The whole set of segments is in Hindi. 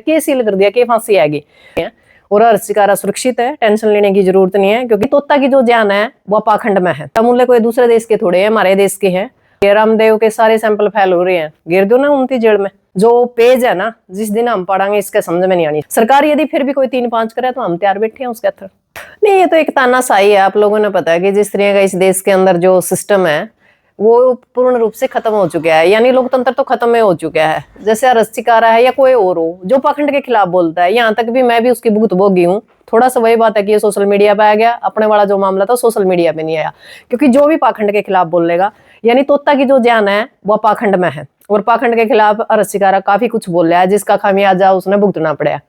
के सील कर दिया, के फांसी आएगी। और अर्शिकारा सुरक्षित है, टेंशन लेने की जरूरत नहीं है, क्योंकि तोता की जो जान है वो पाखंड में है। तमुल्य कोई दूसरे देश के थोड़े है, हमारे देश के हैं। रामदेव के सारे सैंपल फेल हो रहे हैं, गिर दो ना उनकी जड़ में। जो पेज है ना, जिस दिन हम पढ़ांगे इसके समझ में नहीं आनी। सरकार यदि फिर भी कोई 3-5 करे तो हम तैयार बैठे हैं उसके अंदर। नहीं, ये तो एक तानाशाही है। आप लोगों ने पता है कि जिस तरह का इस देश के अंदर जो सिस्टम है वो पूर्ण रूप से खत्म हो चुका है, यानी लोकतंत्र तो खत्म हो चुका है। जैसे अर्शिकारा है या कोई और हो जो पाखंड के खिलाफ बोलता है, यहाँ तक भी मैं भी उसकी भुगत भोगी हूँ। थोड़ा सा वही बात है कि ये सोशल मीडिया पे आ गया, अपने वाला जो मामला था सोशल मीडिया पे नहीं आया, क्योंकि जो भी पाखंड के खिलाफ बोलेगा, यानी तोता की जो जान है वो पाखंड में है। और पाखंड के खिलाफ अर्शिकारा काफी कुछ बोल रहा है, जिसका खामियाजा उसने भुगतना पड़ा।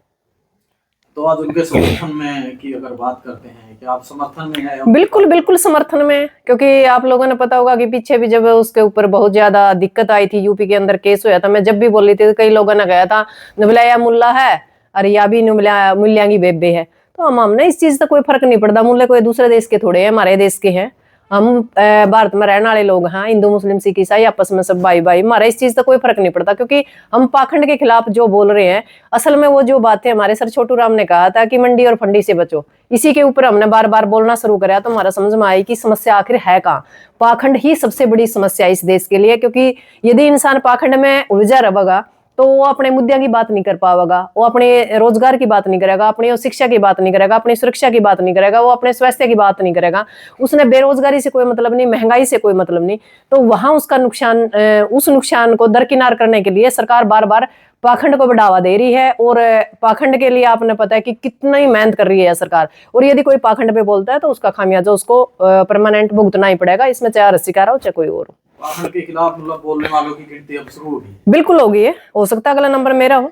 तो आज उनके समर्थन में की अगर बात करते हैं कि आप समर्थन में हैं? बिल्कुल बिल्कुल समर्थन में, क्योंकि आप लोगों ने पता होगा कि पीछे भी जब उसके ऊपर बहुत ज्यादा दिक्कत आई थी, यूपी के अंदर केस हुआ था, मैं जब भी बोल रही थी कई लोगों ने कहा था नुबलाया मुल्ला है, अरे या भी मुल्यांगी बेबे है। तो हमने इस चीज से कोई फर्क नहीं पड़ता, मुल्ले कोई दूसरे देश के थोड़े है, हमारे देश के हैं। हम भारत में रहने वाले लोग हैं, हिंदू मुस्लिम सिख ईसाई आपस में सब भाई भाई, हमारा इस चीज से कोई फर्क नहीं पड़ता, क्योंकि हम पाखंड के खिलाफ जो बोल रहे हैं असल में वो जो बातें हमारे सर छोटू राम ने कहा था कि मंडी और फंडी से बचो, इसी के ऊपर हमने बार बार बोलना शुरू करा, तो हमारा समझ में आई कि समस्या आखिर है कहाँ। पाखंड ही सबसे बड़ी समस्या इस देश के लिए, क्योंकि यदि इंसान पाखंड में उलझा रहेगा तो वो अपने मुद्दों की बात नहीं कर पाएगा, वो अपने रोजगार की बात नहीं करेगा, अपनी शिक्षा की बात नहीं करेगा, अपनी सुरक्षा की बात नहीं करेगा, वो अपने स्वास्थ्य की बात नहीं करेगा। उसने बेरोजगारी से कोई मतलब नहीं, महंगाई से कोई मतलब नहीं, तो वहां उसका नुकसान, उस नुकसान को दरकिनार करने के लिए सरकार बार बार पाखंड को बढ़ावा दे रही है। और पाखंड के लिए आपने पता है कि कितना ही मेहनत कर रही है सरकार, और यदि कोई पाखंड पे बोलता है तो उसका खामियाजा उसको परमानेंट भुगतना ही पड़ेगा, इसमें चाहे अर्शिकारा हो चाहे कोई और हो। पाखंड के खिलाफ मतलब बोलने वालों की गिनती अब शुरू होगी? बिल्कुल होगी है, हो सकता है अगला नंबर मेरा हो।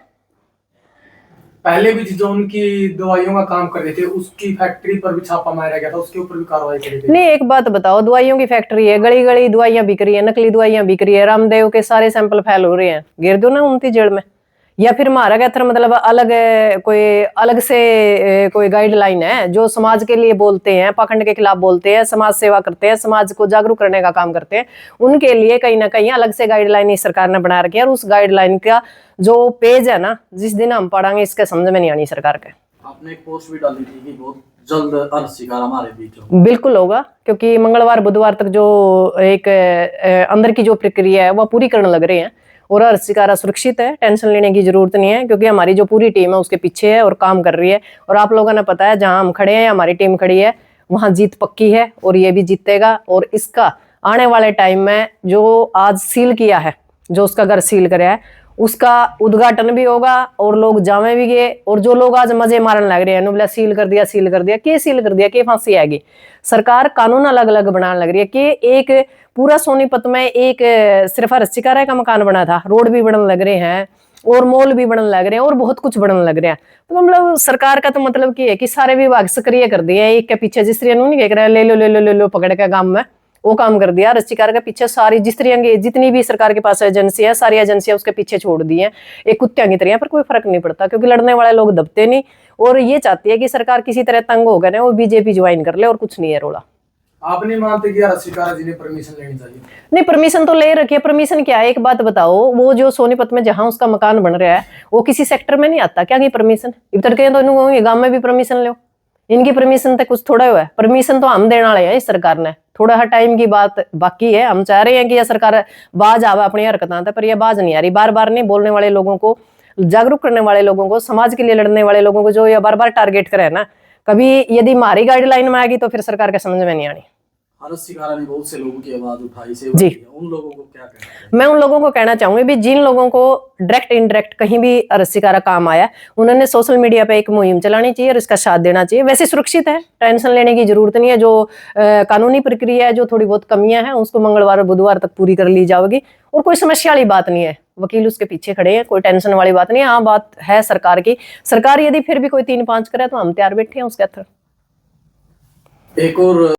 पहले भी जो उनकी दवाइयों का काम कर रहे थे उसकी फैक्ट्री पर भी छापा मारा गया था, उसके ऊपर भी कार्रवाई करी गई। नहीं, एक बात बताओ, दवाइयों की फैक्ट्री है, गली गली दवाइयां बिक रही है, नकली दवाइयां बिक रही है, रामदेव के सारे सैंपल फेल हो रहे हैं, गिर दो ना उनकी जड़ में। या फिर मारा गया था मतलब अलग कोई अलग से कोई गाइडलाइन है जो समाज के लिए बोलते हैं, पाखंड के खिलाफ बोलते हैं, समाज सेवा करते हैं, समाज को जागरूक करने का काम करते हैं, उनके लिए कहीं ना कहीं अलग से गाइडलाइन इस सरकार ने बना रखी है। और उस गाइडलाइन का जो पेज है ना, जिस दिन हम पढ़ांगे इसके समझ में नहीं आनी सरकार के। आपने एक पोस्ट भी डाली थी कि बहुत जल्द अर्शिकारा हमारे बीच होगा। बिल्कुल होगा, क्योंकि मंगलवार बुधवार तक जो एक अंदर की जो प्रक्रिया है वो पूरी करने लग रहे हैं। और अर्शिकारा सुरक्षित है, टेंशन लेने की जरूरत नहीं है, क्योंकि हमारी जो पूरी टीम है उसके पीछे है और काम कर रही है। और आप लोगों ने पता है जहां हम खड़े हैं, हमारी टीम खड़ी है, वहां जीत पक्की है और ये भी जीतेगा। और इसका आने वाले टाइम में जो आज सील किया है, जो उसका घर सील कराया है, उसका उद्घाटन भी होगा और लोग जामे भी गए। और जो लोग आज मजे मारने लग रहे हैं, बोला सील कर दिया, सील कर दिया, के सील कर दिया, के फांसी आएगी। सरकार कानून अलग अलग बनाने लग रही है कि एक पूरा सोनीपत में एक सिर्फ अर्शिकारा का मकान बना था, रोड भी बनने लग रहे हैं और मॉल भी बनने लग रहे हैं और बहुत कुछ बनने लग रहे हैं। तो मतलब सरकार का तो मतलब की है कि सारे विभाग सक्रिय कर दिए एक के पीछे, जिस तरह नहीं कह रहा है ले लो ले लो ले लो पकड़ के गांव में, वो काम कर दिया। अर्शिकारा के पीछे सारी जिस तरह की जितनी भी सरकार के पास एजेंसी है, सारी एजेंसियां उसके पीछे छोड़ दी हैं एक कुत्तियां की तरह, पर कोई फर्क नहीं पड़ता, क्योंकि लड़ने वाले लोग दबते नहीं। और ये चाहती है कि सरकार किसी तरह तंग हो गए वो बीजेपी ज्वाइन कर ले, और कुछ नहीं है रोला। आप नहीं मानते कि अर्शिकारा जी ने परमिशन लेनी चाहिए? नहीं, परमिशन तो ले रखी है। परमिशन क्या है, एक बात बताओ, वो जो सोनीपत में जहां उसका मकान बन रहा है वो किसी सेक्टर में नहीं आता क्या? परमिशन इधर के तो गांव में भी परमिशन लो, इनकी परमिशन तक कुछ थोड़ा हुआ है। परमिशन तो हम देने वाले हैं इस सरकार ने, थोड़ा हर टाइम की बात बाकी है। हम चाह रहे हैं कि यह सरकार बाज आवे अपनी हरकतां, पर यह बाज नहीं आ रही। बार बार नहीं बोलने वाले लोगों को, जागरूक करने वाले लोगों को, समाज के लिए लड़ने वाले लोगों को जो यह बार बार टारगेट करे ना, कभी यदि हमारी गाइडलाइन में आएगी तो फिर सरकार के समझ में नहीं आनी। अर्शिकारा ने बहुत से लोगों की आवाज उठाई से जी, उन लोगों को क्या कहना है? मैं उन लोगों को कहना चाहूंगी भी, जिन लोगों को डायरेक्ट इनडायरेक्ट कहीं भी अर्शिकारा काम आया, उन्होंने सोशल मीडिया पे एक मुहिम चलानी चाहिए और इसका साथ देना चाहिए। वैसे सुरक्षित है, टेंशन लेने की जरूरत नहीं है। जो कानूनी प्रक्रिया है, जो थोड़ी बहुत कमियां हैं, उसको मंगलवार और बुधवार तक पूरी कर ली जाएगी। और कोई समस्या वाली बात नहीं है, वकील उसके पीछे खड़े हैं, कोई टेंशन वाली बात नहीं है। हाँ, बात है सरकार की, सरकार यदि फिर भी कोई 3-5 करे तो हम तैयार बैठे हैं उसके अंदर। एक और